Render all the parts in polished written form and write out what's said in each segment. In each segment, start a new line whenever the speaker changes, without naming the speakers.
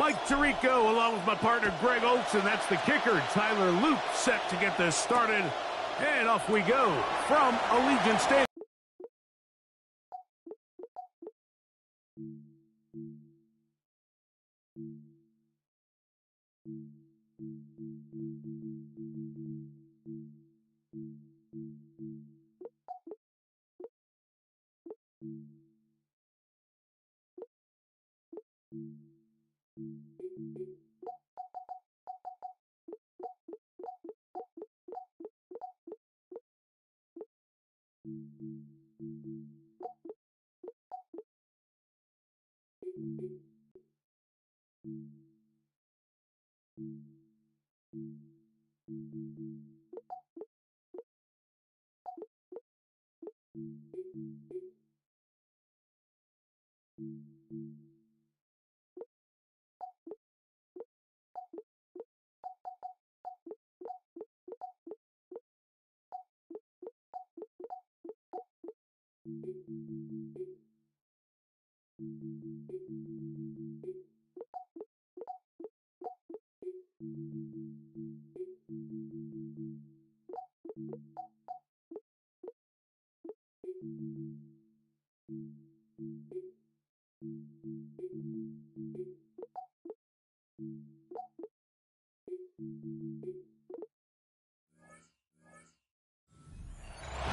Mike Tirico along with my partner Greg Oakes, and that's the kicker, Tyler Luke, set to get this started. And off we go from Allegiant Stadium.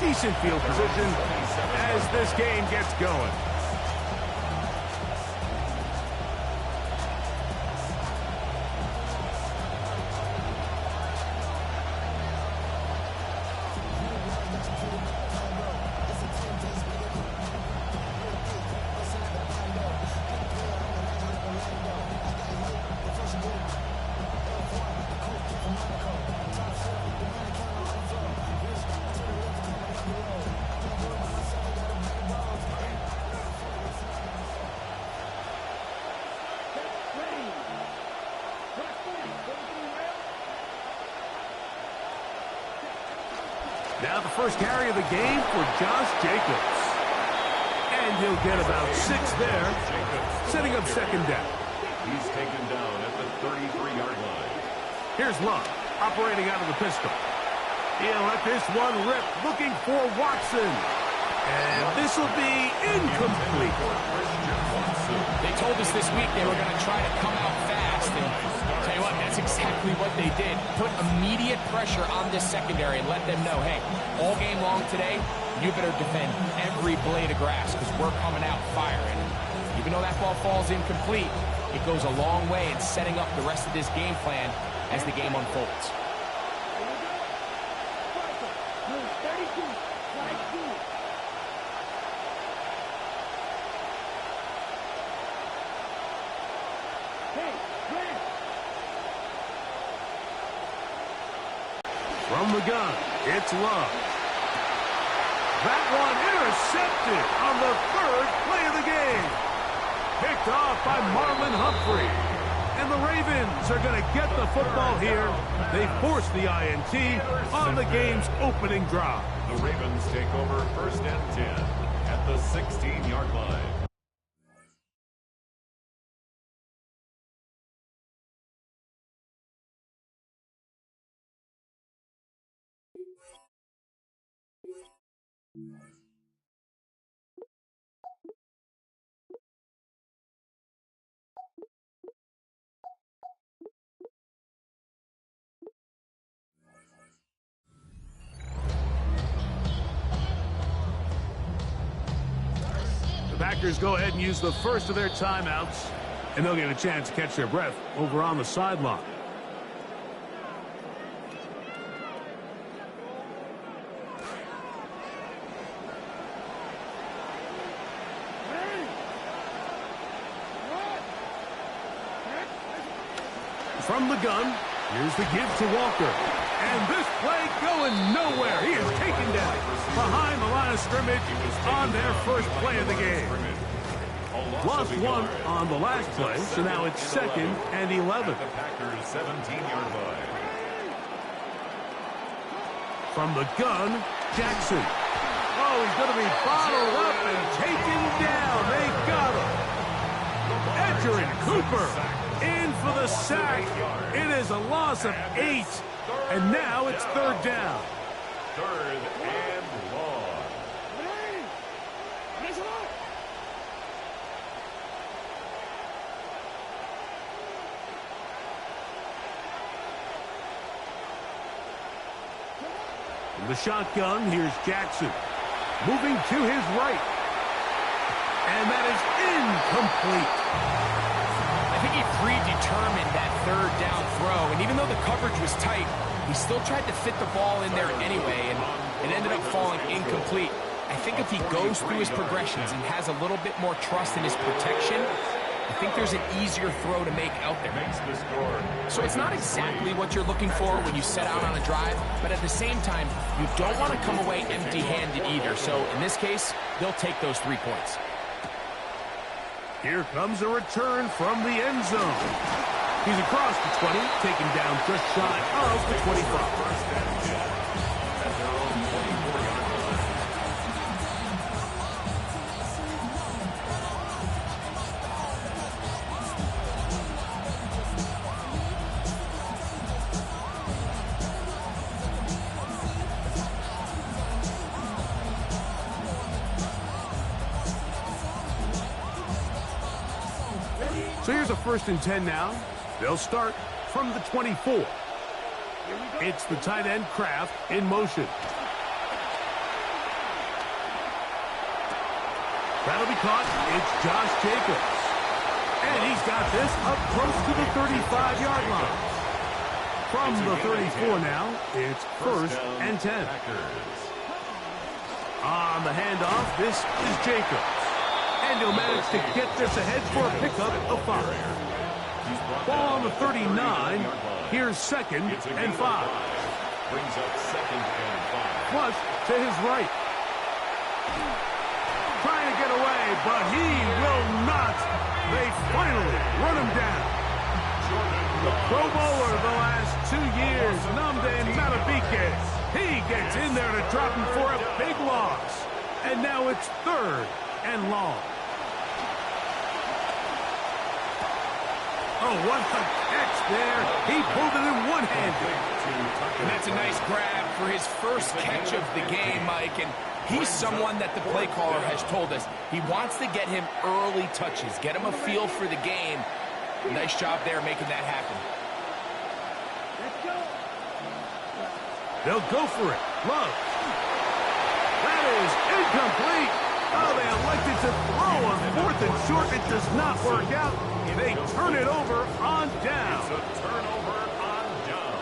Decent field position as this game gets going. Now the first carry of the game for Josh Jacobs. And he'll get about 6 there, setting up second down.
He's taken down at the 33-yard line.
Here's Love, operating out of the pistol. He'll let this one rip, looking for Watson. And this will be incomplete.
They told us this week they were going to try to come out fast. And I'll tell you what, that's exactly what they did. Put immediate pressure on this secondary and let them know, hey, all game long today, you better defend every blade of grass because we're coming out firing. Even though that ball falls incomplete, it goes a long way in setting up the rest of this game plan as the game unfolds.
From the gun, it's Love. That one intercepted on the 3rd play of the game. Picked off by Marlon Humphrey. And the Ravens are going to get the football here. They force the INT on the game's opening drive.
The Ravens take over 1st and 10 at the 16-yard line.
The Packers go ahead and use the first of their timeouts, and they'll get a chance to catch their breath over on the sideline. From the gun, here's the give to Walker. And this play going nowhere. He is taken down behind the line of scrimmage on their first play of the game. Lost one on the last play, so now it's 2nd and 11.
The Packers 17-yard line.
From the gun, Jackson. Oh, he's going to be bottled up and taken down. They got him. Edgerrin Cooper in for the sack. It is a loss of 8. And now it's third down.
Third and long.
In the shotgun, here's Jackson. Moving to his right. And that is incomplete.
I think he predetermined that third down throw, and even though the coverage was tight, he still tried to fit the ball in there anyway, and it ended up falling incomplete. I think if he goes through his progressions and has a little bit more trust in his protection, I think there's an easier throw to make out there. So it's not exactly what you're looking for when you set out on a drive, but at the same time, you don't want to come away empty-handed either. So in this case, they'll take those 3 points.
Here comes a return from the end zone. He's across the 20, taken down just shy of the 25. So here's a 1st and 10 now. They'll start from the 24. It's the tight end Kraft in motion. That'll be caught. It's Josh Jacobs. And he's got this up close to the 35-yard line. From the 34 now, it's 1st and 10. On the handoff, this is Jacobs. And he'll manage to get this ahead for a pickup of 5. Ball on the 39. Here's 2nd and 5.
Brings up 2nd and 5.
Flush to his right. Trying to get away, but he will not. They finally run him down. The Pro Bowler the last 2 years, Nnamdi Madubuike. He gets in there to drop him for a big loss. And now it's 3rd and long. Oh, what a catch there. He pulled it in one-handed.
And that's a nice grab for his first catch of the game, Mike. And he's someone that the play caller has told us he wants to get him early touches, get him a feel for the game. Nice job there making that happen.
They'll go for it. Love. That is incomplete. Oh, they elected to throw on 4th and short. It does not work out. They turn it over on down.
It's a turnover on down.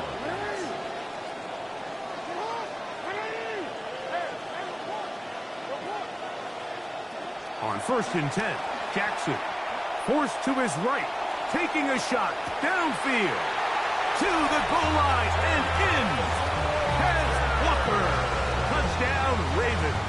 On 1st and 10, Jackson forced to his right, taking a shot downfield to the goal line and in. Has Walker. Touchdown, Ravens.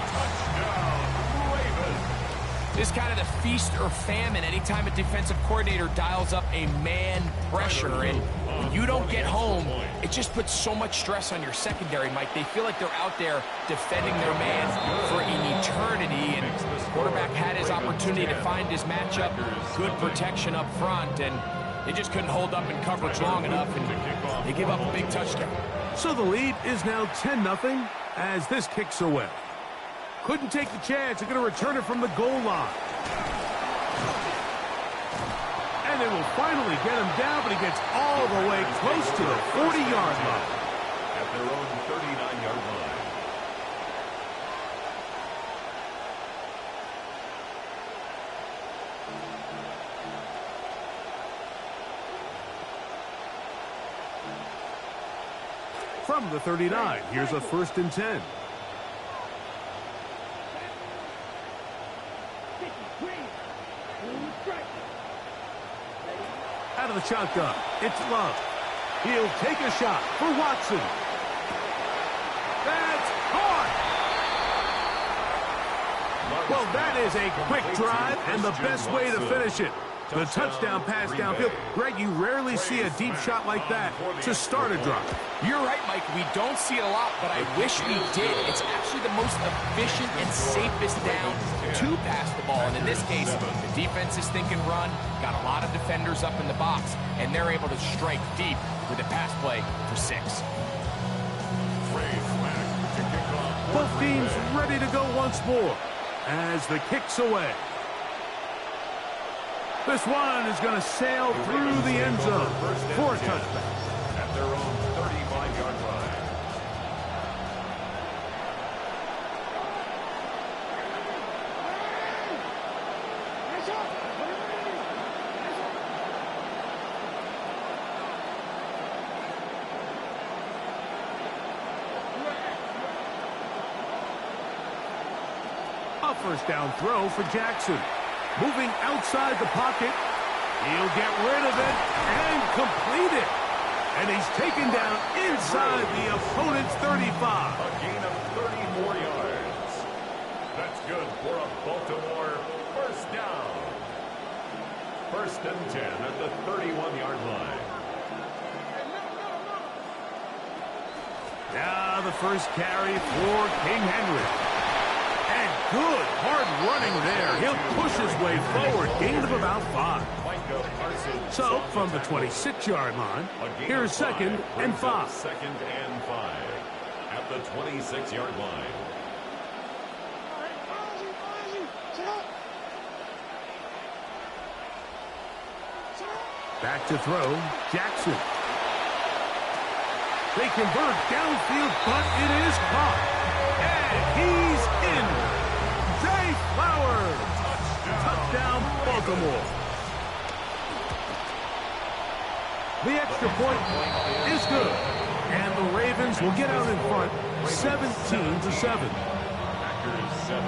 This kind of the feast or famine anytime a defensive coordinator dials up a man pressure. And when you don't get home, it just puts so much stress on your secondary, Mike. They feel like they're out there defending their man for an eternity. And the quarterback had his opportunity to find his matchup. Good protection up front. And they just couldn't hold up in coverage long enough. And they give up a big touchdown.
So the lead is now 10-0 as this kicks away. Couldn't take the chance. They're going to return it from the goal line. And they will finally get him down, but he gets all the way close to the 40-yard line.
At their own 39-yard line.
From the 39, here's a 1st and 10. Out of the shotgun, it's Love. He'll take a shot for Watson. That's caught! Well, that is a quick drive and the best way to finish it. The touchdown pass downfield. Greg, you rarely see a deep shot like that to start a drive.
You're right, Mike. We don't see it a lot, but I wish we did. It's actually the most efficient and safest down to pass the ball. And in this case, the defense is thinking run, got a lot of defenders up in the box, and they're able to strike deep with a pass play for 6.
Both teams ready to go once more as the kick's away. This one is going to sail through the end zone for a touchback.
At their own 35-yard line.
A first down throw for Jackson. Moving outside the pocket. He'll get rid of it and complete it. And he's taken down inside the opponent's 35.
A gain of 34 yards. That's good for a Baltimore first down. 1st and 10 at the 31-yard line.
Now the first carry for King Henry. And good hard running there. He'll push his way forward. Gain of about 5. So from the 26-yard line, here's 2nd and 5.
2nd and 5 at the 26-yard line.
Back to throw, Jackson. They convert downfield, but it is caught. And he's in. Zay Flowers. Touchdown, Baltimore. The extra point is good. And the Ravens will get out in front 17-7.
Packers 7.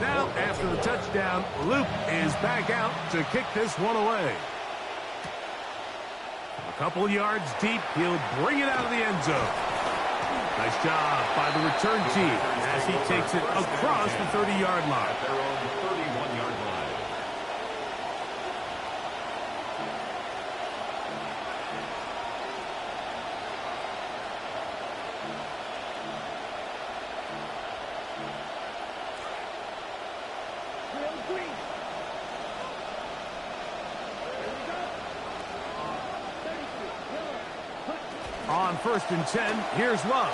Now, after the touchdown, Luke is back out to kick this one away. A couple yards deep, he'll bring it out of the end zone. Nice job by the return team as he takes it across the 30-yard line.
At their own 31-yard line.
On 1st and 10, here's Love.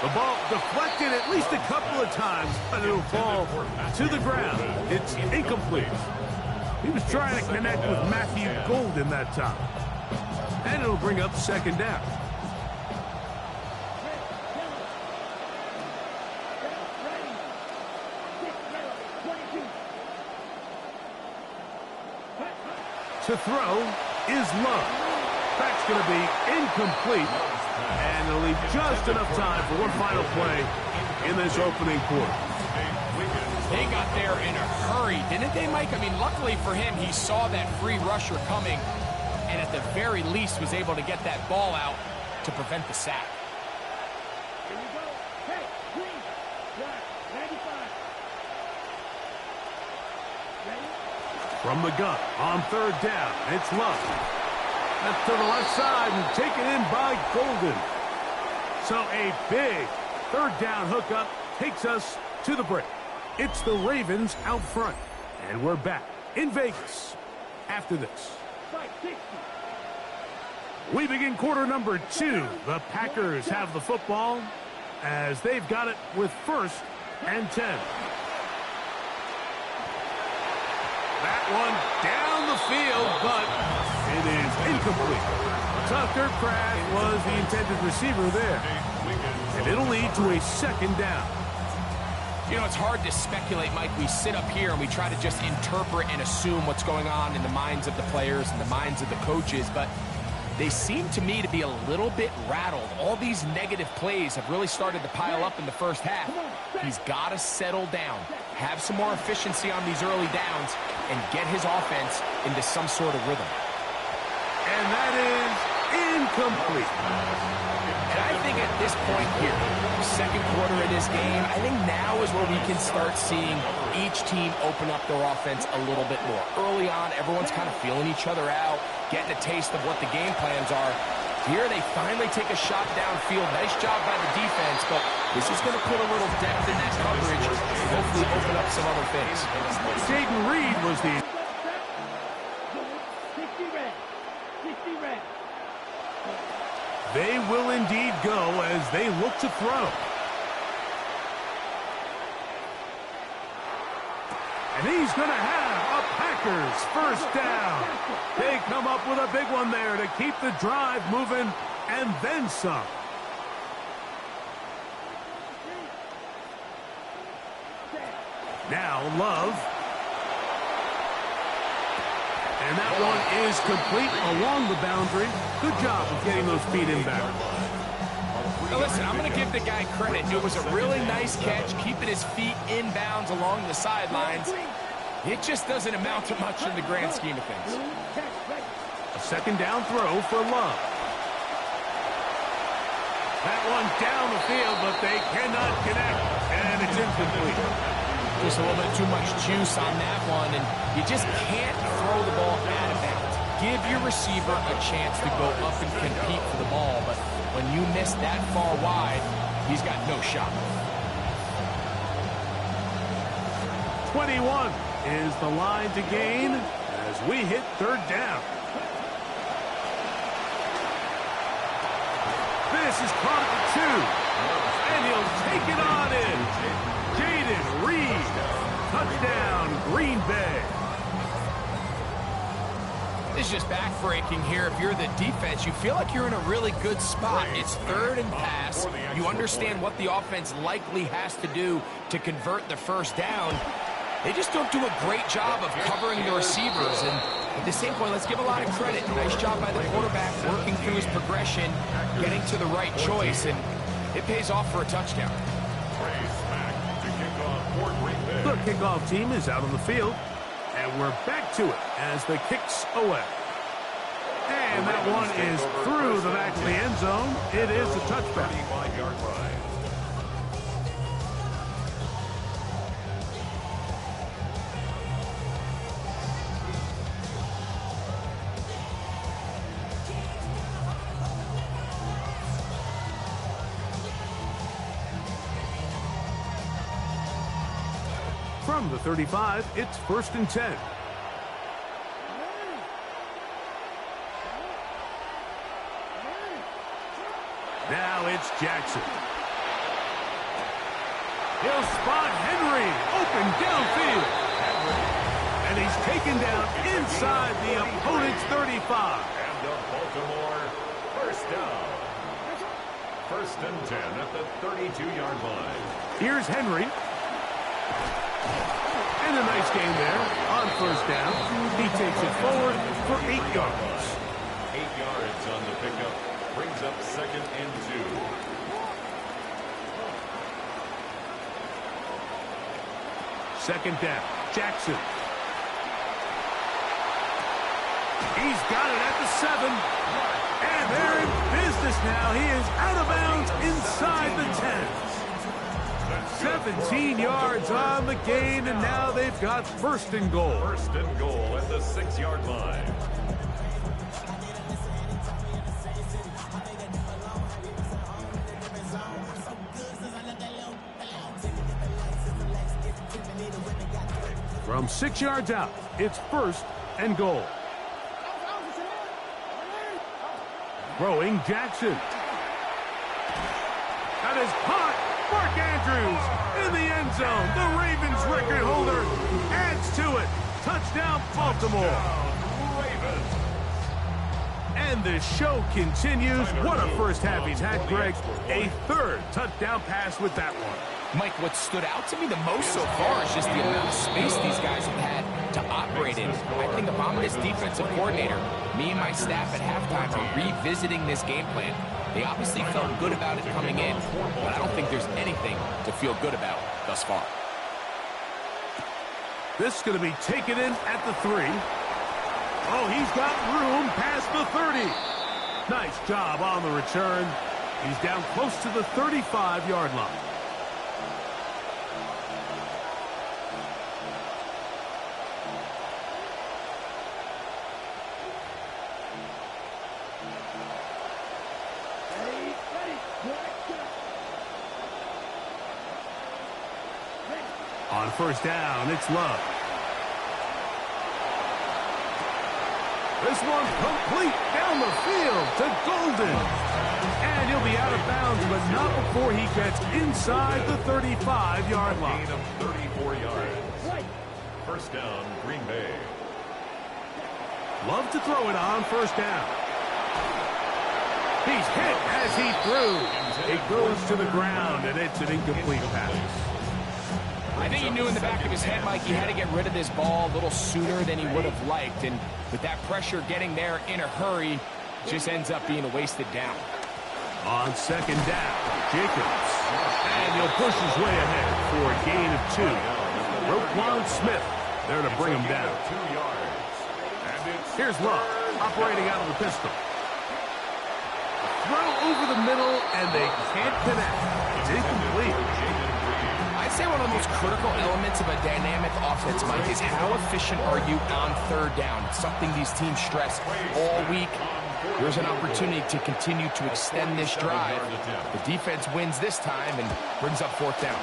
The ball deflected at least a couple of times, but it'll fall to the ground. It's incomplete. He was trying to connect with Matthew Golden that time. And it'll bring up 2nd down. To throw is Love. That's going to be incomplete, and it'll leave just enough time for one final play in this opening quarter.
They got there in a hurry, didn't they, Mike? I mean, luckily for him, he saw that free rusher coming, and at the very least was able to get that ball out to prevent the sack.
Here we go. Hey, green, black, 95. Ready?
From the gun, on 3rd down, it's Love. That's to the left side and taken in by Golden. So a big 3rd down hookup takes us to the break. It's the Ravens out front. And we're back in Vegas after this. We begin quarter number 2. The Packers have the football as they've got it with 1st and 10. That one down the field, but it is incomplete. Tucker Kraft was the intended receiver there. And it'll lead to a 2nd down.
You know, it's hard to speculate, Mike. We sit up here and we try to just interpret and assume what's going on in the minds of the players and the minds of the coaches, but they seem to me to be a little bit rattled. All these negative plays have really started to pile up in the first half. He's got to settle down, have some more efficiency on these early downs, and get his offense into some sort of rhythm.
And that is Incomplete.
And I think at this point here, second quarter of this game, I think now is where we can start seeing each team open up their offense a little bit more. Early on, everyone's kind of feeling each other out, getting a taste of what the game plans are. Here they finally take a shot downfield. Nice job by the defense, but this is going to put a little depth in that coverage and hopefully open up some other things.
Jaden Reed was the...
60 red. 60 red.
They will indeed go as they look to throw. And he's going to have a Packers first down. They come up with a big one there to keep the drive moving and then some. Now Love. And that one is complete along the boundary. Good job of getting those feet inbound.
Now listen, I'm going to give the guy credit. It was a really nice catch, keeping his feet inbounds along the sidelines. It just doesn't amount to much in the grand scheme of things.
A second down throw for Love. That one down the field, but they cannot connect, and it's incomplete.
Just a little bit too much juice on that one, and you just can't throw the ball out of bounds. Give your receiver a chance to go up and compete for the ball, but when you miss that far wide, he's got no shot.
21 is the line to gain as we hit third down. This is caught at the 2, and he'll take it on in. Jaden Reed, touchdown, Green Bay.
It's just backbreaking here. If you're the defense, you feel like you're in a really good spot. It's third and pass. You understand what the offense likely has to do to convert the first down. They just don't do a great job of covering the receivers. And at the same point, let's give a lot of credit. Nice job by the quarterback working through his progression, getting to the right choice, and it pays off for a touchdown.
The kickoff team is out on the field, and we're back to it as the kick's away. And that one is through the back of the end zone. It is a touchback. From the 35, it's 1st and 10. Now it's Jackson. He'll spot Henry open downfield. And he's taken down inside the opponent's 35.
And the Baltimore first down. 1st and 10 at the 32-yard line.
Here's Henry. And a nice game there on 1st down. He takes it forward for 8 yards.
8 yards on the pickup. Brings up 2nd and 2.
Second down. Jackson. He's got it at the 7. And they're in business now. He is out of bounds inside the 10. 17 yards on the gain, and now they've got 1st and goal.
1st and goal at the 6-yard line.
From 6 yards out, it's 1st and goal. Throwing Jackson. That is caught. Mark Andrews in the end zone. The Ravens record holder adds to it. Touchdown, Baltimore. And the show continues. What a first half he's had, Greg. A 3rd touchdown pass with that one.
Mike, what stood out to me the most so far is just the amount of space these guys have had to operate in. I think if I'm this defensive coordinator, me and my staff at halftime are revisiting this game plan. They obviously felt good about it coming in, but I don't think there's anything to feel good about thus far.
This is going to be taken in at the 3. Oh, he's got room past the 30. Nice job on the return. He's down close to the 35-yard line. On first down, it's Love. This one complete down the field to Golden. And he'll be out of bounds, but not before he gets inside the 35-yard line.
Gain of 34 yards. First down, Green Bay.
Love to throw it on first down. He's hit as he threw. It goes to the ground, and it's an incomplete pass.
I think he knew in the back of his head, Mike, he had to get rid of this ball a little sooner than he would have liked. And with that pressure getting there in a hurry, it just ends up being a wasted down.
On second down, Jacobs. And he'll push his way ahead for a gain of 2. Roquan Smith there to bring him down.
2 yards. And it's
Here's Love, operating out of the pistol. Throw over the middle, and they can't connect. It's incomplete.
I'd say one of the most critical elements of a dynamic offense, Mike, is how efficient are you on third down. It's something these teams stress all week. There's an opportunity to continue to extend this drive. The defense wins this time and brings up fourth down.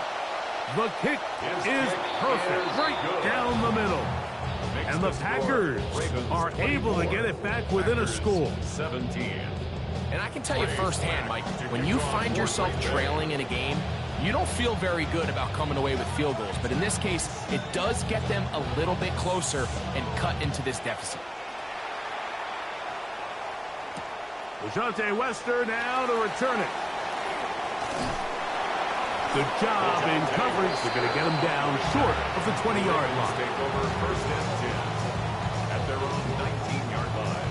The kick is perfect, right down the middle. And the Packers are able to get it back within a score.
17.
And I can tell you firsthand, Mike, when you find yourself trailing in a game, you don't feel very good about coming away with field goals. But in this case, it does get them a little bit closer and cut into this deficit.
Dejounte Wester now to return it. Good job in coverage. They're going to get him down short of the 20-yard line.
Take over first and 10 at their own 19-yard line.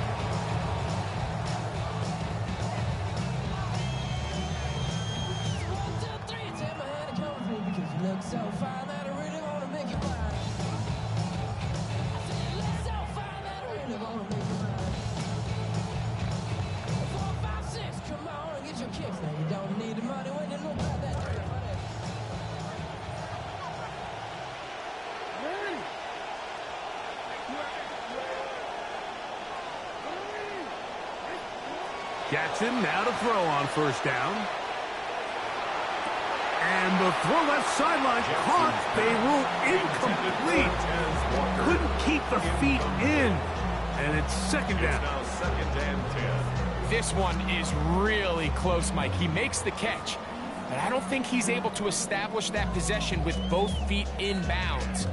So fine that I really want to make you mine. I said you look so fine that I really want to make you mine. 4, 5, 6, come on and get your kicks. Now you don't need the money when you look like that.
Jackson now to throw on first down. And the throw left sideline caught. They rule incomplete. Couldn't keep the feet in. And it's second down.
Now second and 10.
This one is really close, Mike. He makes the catch, but I don't think he's able to establish that possession with both feet in bounds.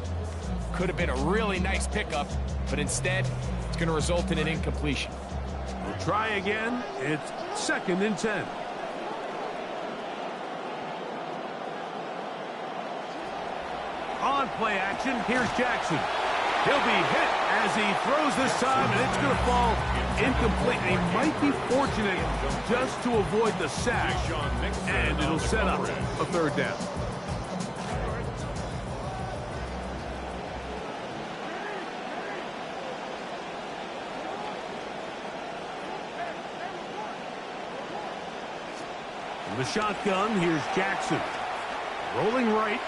Could have been a really nice pickup, but instead, it's going to result in an incompletion.
We'll try again. It's second and 10. On play action, here's Jackson. He'll be hit as he throws this time, and it's going to fall incomplete. He might be fortunate just to avoid the sack, and it'll set up a third down. From the shotgun, here's Jackson. Rolling right.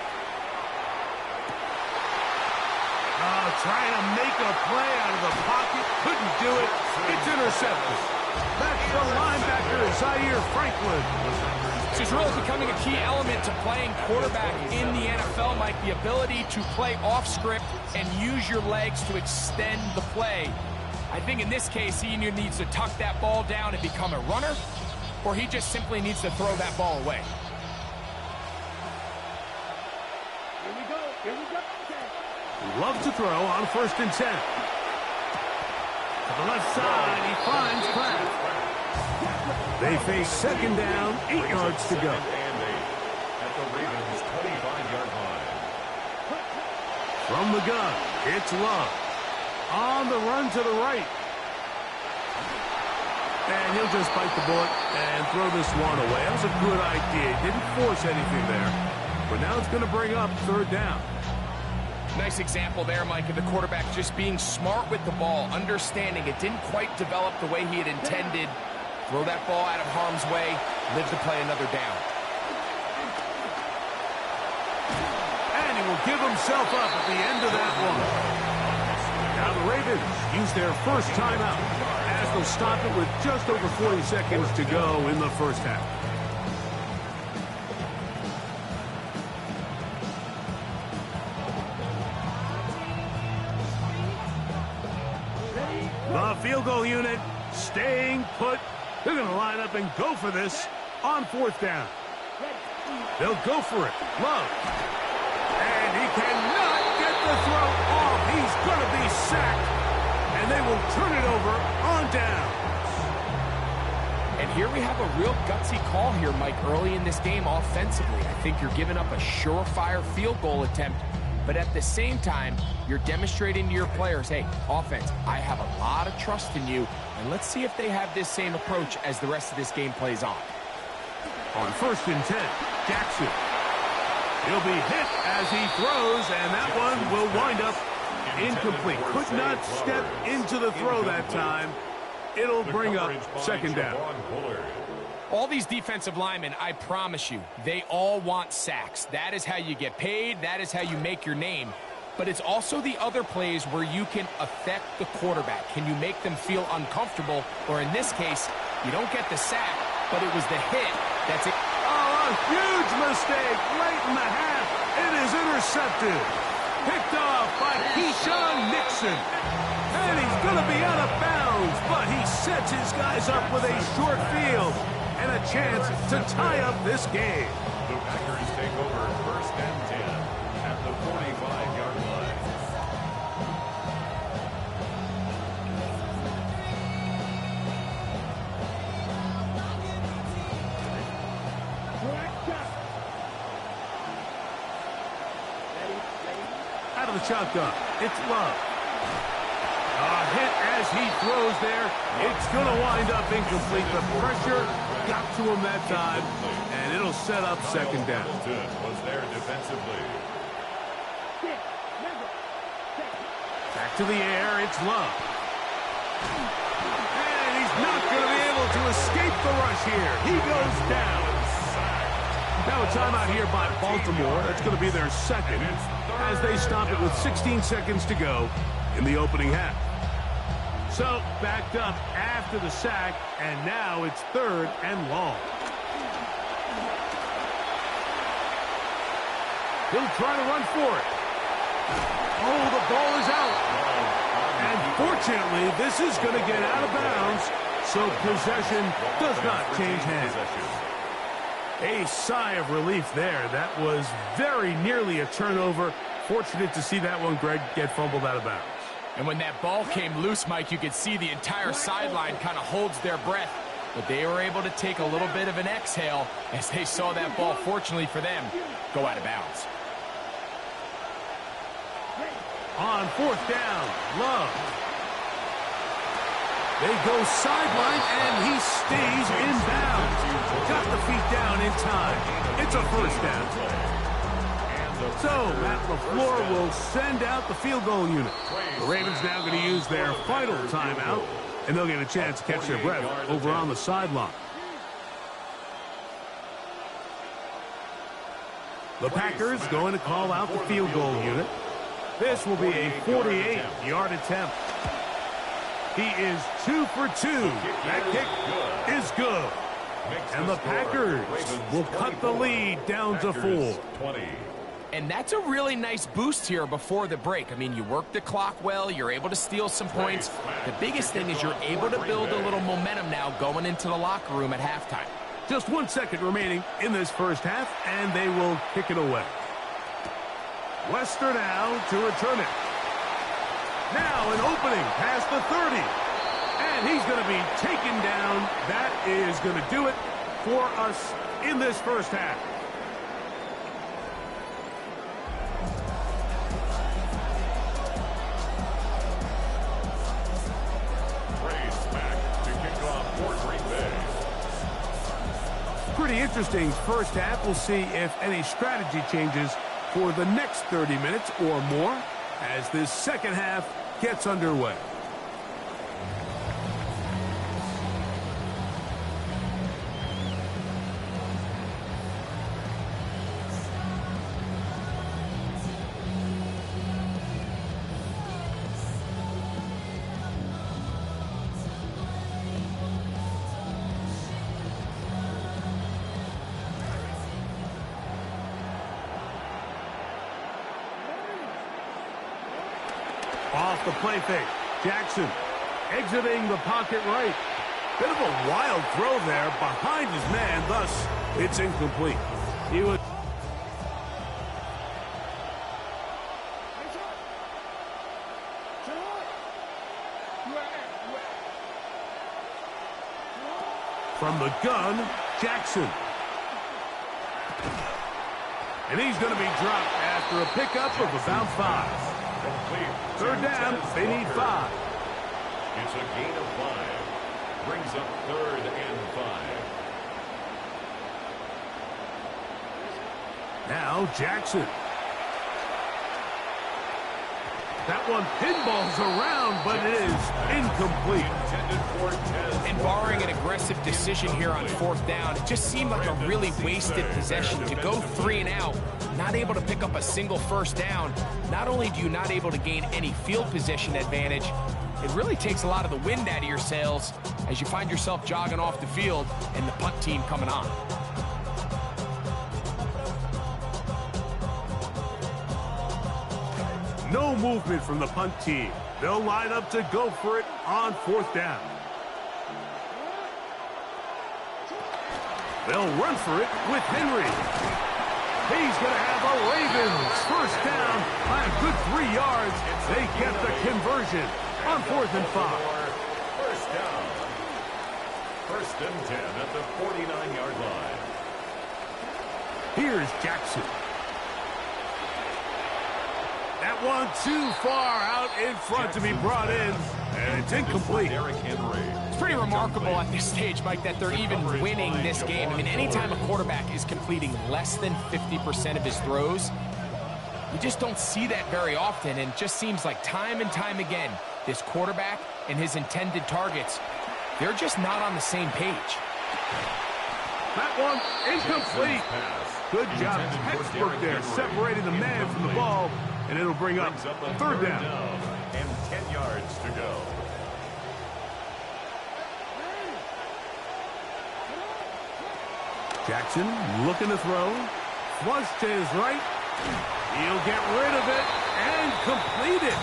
Trying to make a play out of the pocket. Couldn't do it. It's intercepted. That's the linebacker, Zaire Franklin.
This is really becoming a key element to playing quarterback in the NFL, Mike. The ability to play off script and use your legs to extend the play. I think in this case, he either needs to tuck that ball down and become a runner, or he just simply needs to throw that ball away.
Here we go. Here we go.
Love to throw on first and 10. To the left side, he finds Pratt. They face second down, 8 yards to go.
At the Ravens' 25-yard line.
From the gun, it's Love. On the run to the right. And he'll just bite the bullet and throw this one away. That was a good idea. Didn't force anything there. But now it's going to bring up third down.
Nice example there, Mike, of the quarterback just being smart with the ball, understanding it didn't quite develop the way he had intended. Throw that ball out of harm's way, live to play another down.
And he will give himself up at the end of that one. Now the Ravens use their first timeout as they'll stop it with just over 40 seconds to go in the first half. The field goal unit staying put. They're going to line up and go for this on fourth down. They'll go for it. Love. And he cannot get the throw off. He's going to be sacked. And they will turn it over on downs.
And here we have a real gutsy call here, Mike, early in this game offensively. I think you're giving up a surefire field goal attempt. But at the same time, you're demonstrating to your players, hey, offense, I have a lot of trust in you, and let's see if they have this same approach as the rest of this game plays on.
On 1st and 10, Jackson. He'll be hit as he throws, and that one will wind up incomplete. Could not step into the throw that time. It'll bring up second down.
All these defensive linemen, I promise you, they all want sacks. That is how you get paid. That is how you make your name. But it's also the other plays where you can affect the quarterback. Can you make them feel uncomfortable? Or in this case, you don't get the sack, but it was the hit. That's it.
Oh, a huge mistake late in the half. It is intercepted. Picked off by Keyshawn Nixon. And he's going to be out of bounds, but he sets his guys up with a short field and a chance to tie up this game.
The Packers take over 1st and 10 at the 45-yard line.
Out of the shotgun, it's Love. A hit as he throws there. It's going to wind up incomplete. The pressure got to him that time, and it'll set up second down.
Was there defensively.
Back to the air, it's Love. And he's not going to be able to escape the rush here. He goes down. Now a timeout here by Baltimore. That's going to be their second as they stop it with 16 seconds to go in the opening half. So, backed up after the sack, and now it's 3rd and long. He'll try to run for it. Oh, the ball is out. And fortunately, this is going to get out of bounds, so possession does not change hands. A sigh of relief there. That was very nearly a turnover. Fortunate to see that one, Greg, get fumbled out of bounds.
And when that ball came loose, Mike, you could see the entire sideline kind of holds their breath. But they were able to take a little bit of an exhale as they saw that ball, fortunately for them, go out of bounds.
On 4th down, Love. They go sideline, and he stays in bounds. Got the feet down in time. It's a first down. So, Matt LaFleur will send out the field goal unit. The Ravens now going to use their final timeout, and they'll get a chance to catch their breath over on the sideline. The Packers going to call out the field goal unit. This will be a 48-yard attempt. He is 2 for 2. That kick is good. And the Packers will cut the lead down to 4.
And that's a really nice boost here before the break. I mean, you work the clock well. You're able to steal some points. The biggest thing is you're able to build a little momentum now going into the locker room at halftime.
Just 1 second remaining in this first half, and they will kick it away. Wester now to return it. Now an opening past the 30. And he's going to be taken down. That is going to do it for us in this first half. Pretty interesting first half. We'll see if any strategy changes for the next 30 minutes or more as this second half gets underway. off the play fake. Jackson exiting the pocket right. Bit of a wild throw there behind his man, thus it's incomplete. He was from the gun, Jackson. And he's going to be dropped after a pickup of about 5. Third down, they need 5.
It's a gain of 5. Brings up 3rd and 5.
Now Jackson. That one pinballs around, but it is incomplete.
And barring an aggressive decision here on 4th down, it just seemed like a really wasted possession to go 3 and out, not able to pick up a single 1st down. Not only do you not able to gain any field position advantage, it really takes a lot of the wind out of your sails as you find yourself jogging off the field and the punt team coming on.
No movement from the punt team. They'll line up to go for it on 4th down. They'll run for it with Henry. He's going to have a Ravens 1st down by a good 3 yards. They get the conversion on 4th and 5.
1st down. 1st and 10 at the 49-yard line.
Here's Jackson. That one too far out in front to be brought in, and it's incomplete.
It's pretty remarkable at this stage, Mike, that they're even winning this game. I mean, anytime a quarterback is completing less than 50% of his throws, you just don't see that very often, and it just seems like time and time again, this quarterback and his intended targets, they're just not on the same page.
That one incomplete. Good job, textbook there, separating the man from the ball. And it'll bring up 3rd down.
And 10 yards to go.
Jackson looking to throw. Flush to his right. He'll get rid of it and complete it.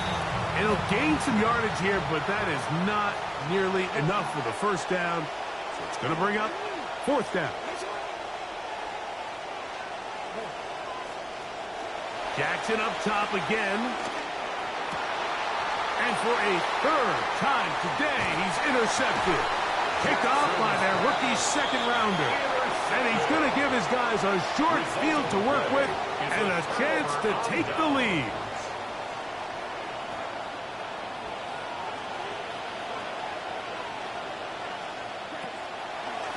It'll gain some yardage here, but that is not nearly enough for the 1st down. So it's going to bring up 4th down. Jackson up top again. And for a 3rd time today, he's intercepted. Kicked off by their rookie 2nd rounder. And he's going to give his guys a short field to work with and a chance to take the lead.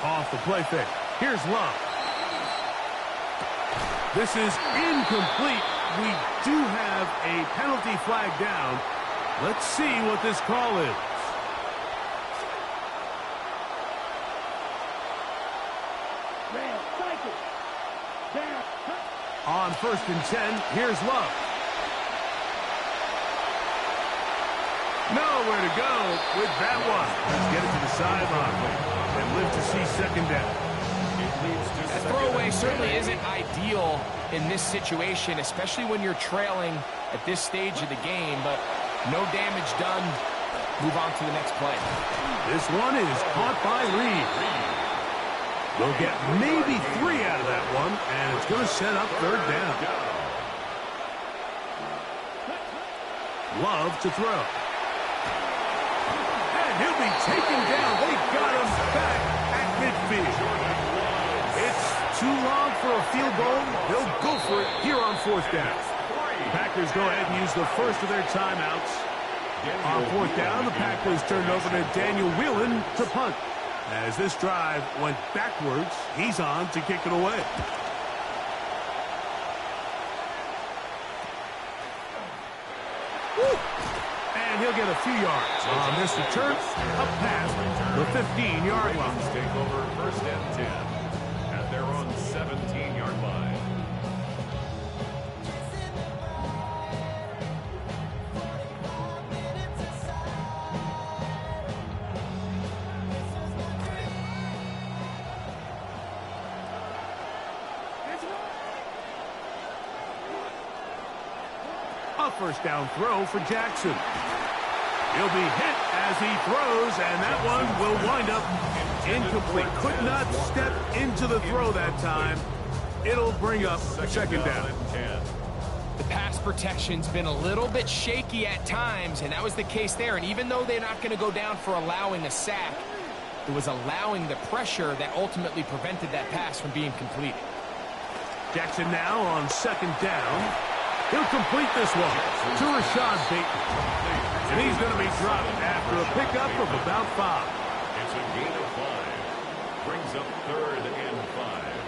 Off the play fake. Here's Love. This is incomplete. We do have a penalty flag down. Let's see what this call is. On 1st and 10, here's Love. Nowhere to go with that one. Let's get it to the sideline and live to see 2nd down.
That throwaway certainly isn't ideal in this situation, especially when you're trailing at this stage of the game, but no damage done. Move on to the next play.
This one is caught by Reed. They'll get maybe 3 out of that one, and it's going to set up 3rd down. Love to throw. And he'll be taken down. They got him back at midfield. It's too long for a field goal. They'll go for it here on 4th down. Packers go ahead and use the first of their timeouts. On 4th down, the Packers turned over to Daniel Whelan to punt. As this drive went backwards, he's on to kick it away. Woo! And he'll get a few yards on this return, up past the 15-yard line.
Take over 1st and 10 at their own 17-yard line.
A 1st down throw for Jackson. He'll be hit as he throws, and that one will wind up incomplete. Could not step into the throw that time. It'll bring up second down.
The pass protection's been a little bit shaky at times, and that was the case there. And even though they're not going to go down for allowing a sack, it was allowing the pressure that ultimately prevented that pass from being completed.
Jackson now on second down. He'll complete this one to Rashad Bateman. And he's going to be dropped after a pickup of about 5.
It's a gain of 5. Brings up 3rd and 5.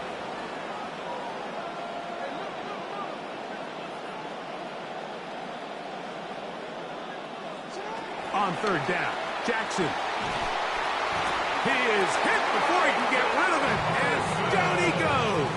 On third down, Jackson. He is hit before he can get rid of it, and down he goes.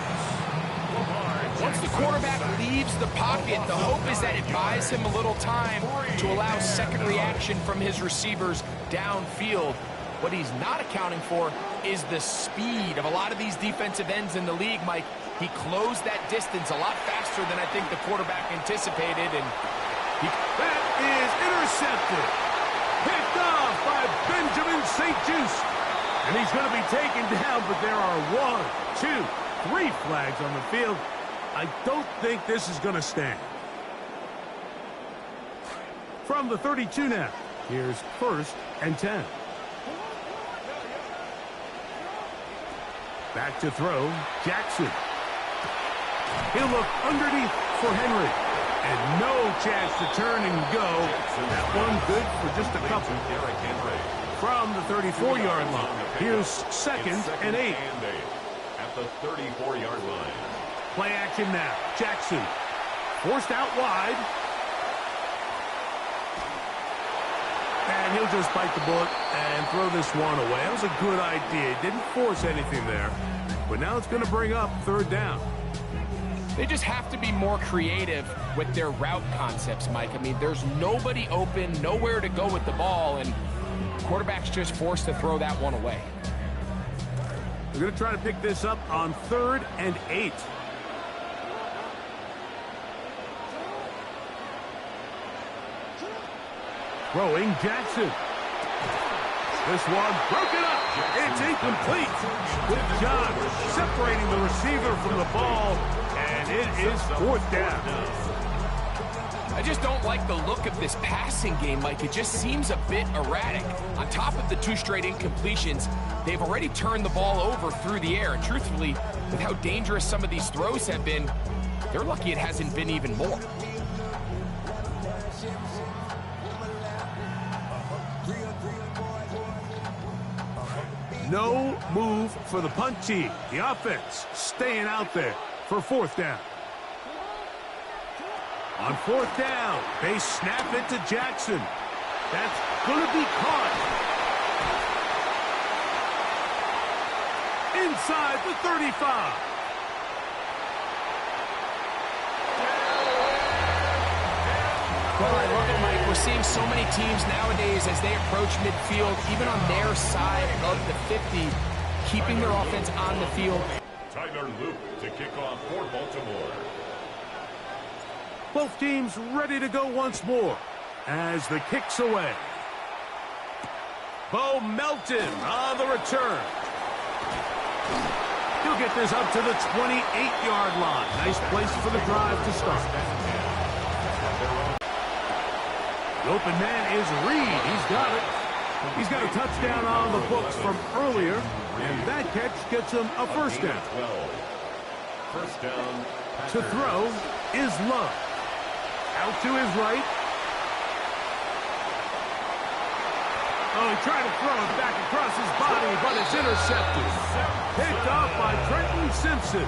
Once the quarterback leaves the pocket, the hope is that it buys him a little time to allow second reaction from his receivers downfield. What he's not accounting for is the speed of a lot of these defensive ends in the league, Mike. He closed that distance a lot faster than I think the quarterback anticipated, and
that is intercepted. Picked off by Benjamin St. Juste. And he's going to be taken down, but there are 1, 2, 3 flags on the field. I don't think this is going to stand. From the 32 now, here's 1st and 10. Back to throw, Jackson. He'll look underneath for Henry. And no chance to turn and go. That one good for just a couple. From the 34-yard line, here's 2nd and 8.
At the 34-yard line.
Play action now. Jackson forced out wide. And he'll just bite the bullet and throw this one away. That was a good idea. He didn't force anything there. But now it's going to bring up 3rd down.
they just have to be more creative with their route concepts, Mike. I mean, there's nobody open, nowhere to go with the ball, and quarterback's just forced to throw that one away.
We're going to try to pick this up on 3rd and 8. Throwing Jackson. This one broken up. It's incomplete. Good job separating the receiver from the ball, and it is 4th down.
I just don't like the look of this passing game, Mike. It just seems a bit erratic. On top of the 2 straight incompletions, they've already turned the ball over through the air. And truthfully, with how dangerous some of these throws have been, they're lucky it hasn't been even more.
No move for the punt team. The offense staying out there for 4th down. On 4th down, they snap it to Jackson. That's going to be caught. Inside the 35.
Well, I love it, Mike. We're seeing so many teams nowadays as they approach midfield, even on their side of the 50, keeping their offense on the field.
Tyler Luke to kick off for Baltimore.
Both teams ready to go once more as the kick's away. Bo Melton on the return. He'll get this up to the 28-yard line. Nice place for the drive to start. The open man is Reed. He's got it. He's got a touchdown on the books from earlier, and that catch gets him a 1st down.
1st down.
To throw is Love. Out to his right. Oh, he tried to throw it back across his body, but it's intercepted. Picked off by Trenton Simpson.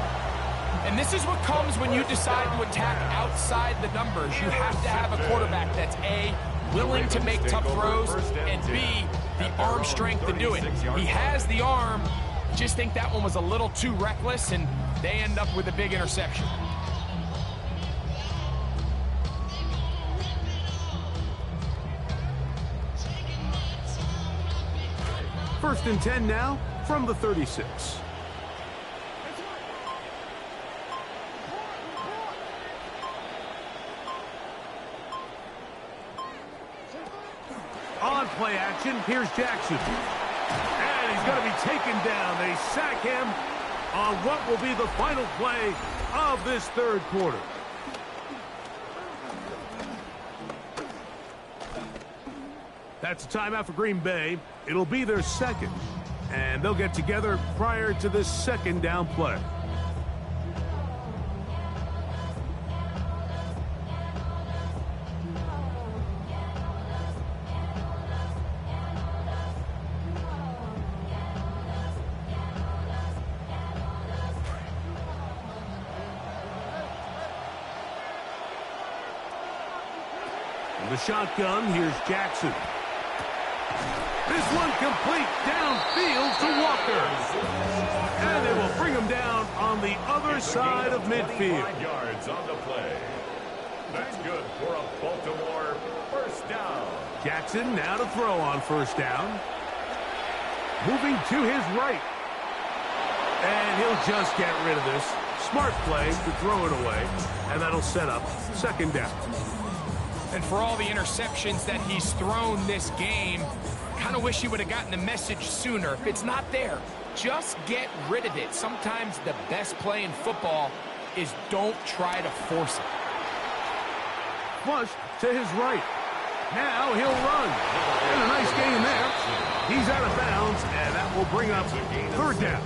And this is what comes when you decide to attack outside the numbers. You have to have a quarterback that's A, willing to make tough throws, and B, the arm strength to do it. He has the arm. Just think that one was a little too reckless, and they end up with a big interception.
First and 10 now from the 36. play action. Here's Jackson. And he's going to be taken down. They sack him on what will be the final play of this third quarter. That's a timeout for Green Bay. It'll be their second. And they'll get together prior to this second down play. The shotgun, here's Jackson. This one complete downfield to Walker. And they will bring him down on the other side of midfield.
5 yards on the play. That's good for a Baltimore first down.
Jackson now to throw on first down. Moving to his right. And he'll just get rid of this. Smart play to throw it away. And that'll set up second down.
And for all the interceptions that he's thrown this game, kind of wish he would have gotten the message sooner. If it's not there, just get rid of it. Sometimes the best play in football is don't try to force it.
Flush to his right. Now he'll run. And a nice gain there. He's out of bounds, and that will bring up third down.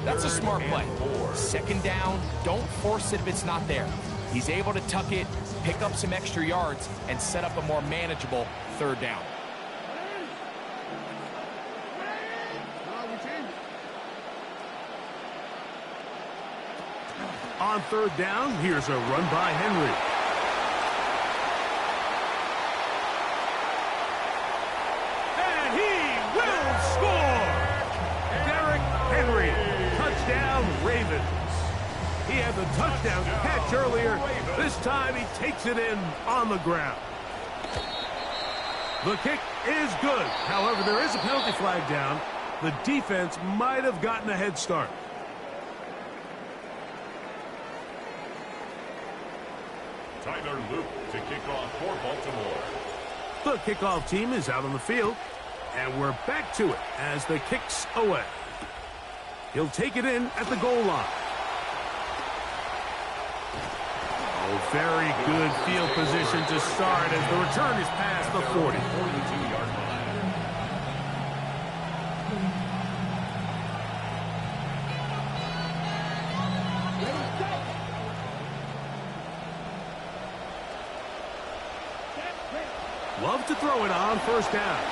That's a smart play. Second down, don't force it if it's not there. He's able to tuck it, pick up some extra yards, and set up a more manageable third down.
On third down, here's a run by Henry. And he will score! Derrick Henry, touchdown Ravens. He had the touchdown catch earlier. This time he takes it in on the ground. The kick is good. However, there is a penalty flag down. The defense might have gotten a head start.
Tyler Luke to kick off for Baltimore.
The kickoff team is out on the field. And we're back to it as the kick's away. He'll take it in at the goal line. Very good field position to start as the return is past the 40.
42-yard line.
Love to throw it on first down.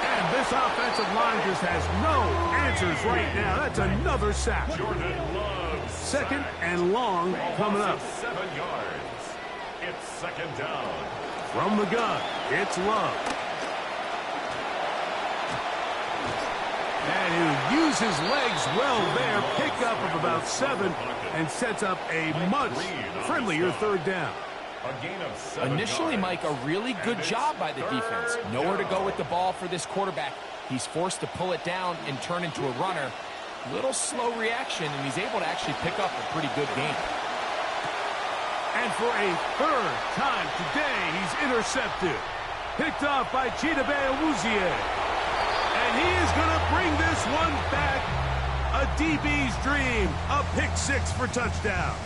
And this offensive line just has no answers right now. That's another sack.
Jordan Love's
Second and long coming up.
7 yards. It's second down.
From the gun, it's Love. And he'll use his legs well there. Pickup of about 7 and sets up a much friendlier third down.
A gain of 7
Initially,
yards.
Mike, a really good job by the defense. Nowhere to go with the ball for this quarterback. He's forced to pull it down and turn into a runner. Little slow reaction, and he's able to actually pick up a pretty good game.
And for a third time today, he's intercepted. Picked off by Chidobe Awuzie. And he is going to bring this one back. A DB's dream. A pick six for touchdown.